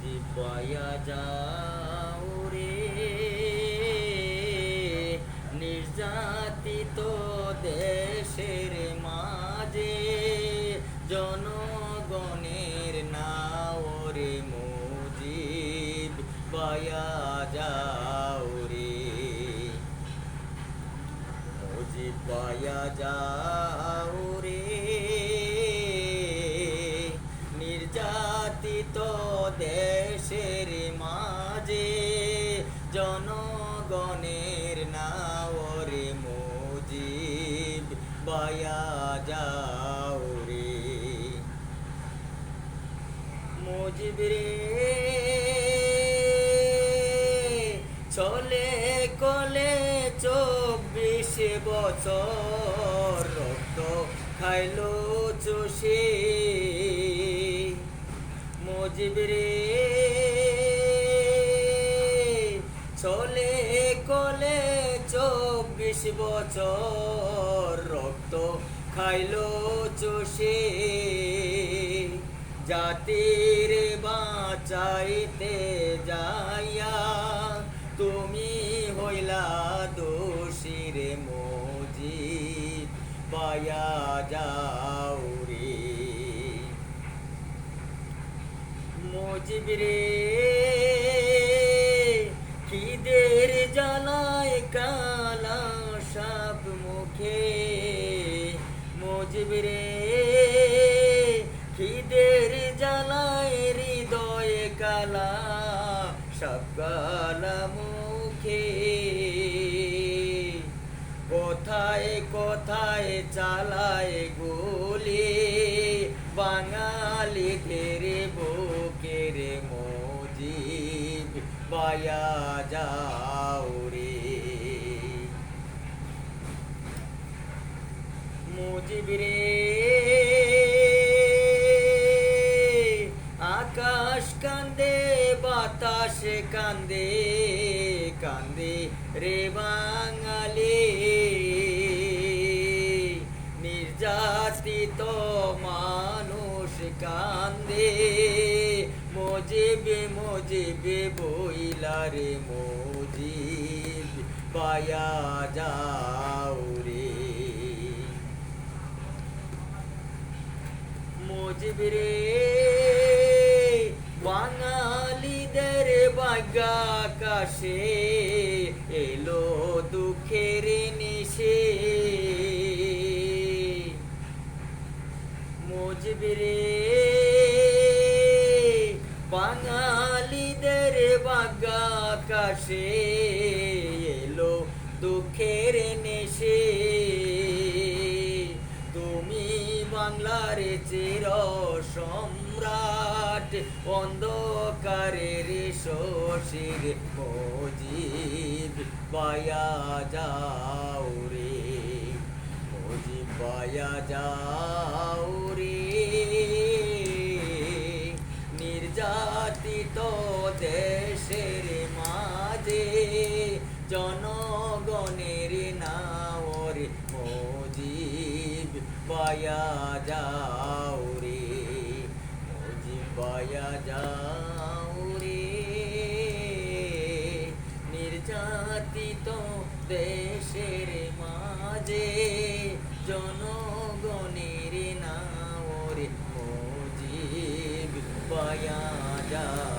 জিব্বাইয়া যাও রে নির্যাতিত দেশের মাঝে, জনগণের নাও রে মুজিব বায়া যাও রে, মুজিব বায়া যাও রে নির্যাতিত দেশের মাঝে, জনগণের নাও রে মুজিব বায়া যাও রে, মুজিব রে চলে কলে 24 বছর রক্ত খাইলো চষে, মুজিব রে চলে কলে 24 বছর রক্ত খাইলো চষে, জাতির বাঁচাইতে যাইয়া তুমি হইলা দোষী রে মুজিব বায়া যাও রে, মুজিব রে খিদের জ্বালায় কালা সাপ মুখে, মুজিব রে খিদের জ্বালায় হৃদয়ে কালা সাপ কালা মুখে, কোথায় কোথায় চালায় গুলি বাঙালিদের বুকের, মুজিব বায়া যাও রে, মুজিব রে আকাশ কান্দে বাতাস কান্দে, কান্দে রে বাঙালি নির্যাতিত মানুষ কান্দে, মুজিব মুজিব বইলা রে মুজিব বায়া যাও রে, মুজিব রে বাঙালিদের ভাগ্য আকাশে এলো দুঃখের নিশে, মুজিব রে বাঙালিদের ভাগ্য আকাশে এলো দুঃখের নেশে, তুমি বাংলার চির সম্রাট অন্ধকারের শশীর, মুজিব বায়া যাও রে, মুজিব বায়া যাও রে নির্যাতিত দেশের মাঝে, জনগণের নাও রে মুজিব বায়া যাও রে, মুজিব বায়া যাও রে নির্যাতিত দেশের মাঝে, জনগণের নাও রে মুজিব বায়া যাও।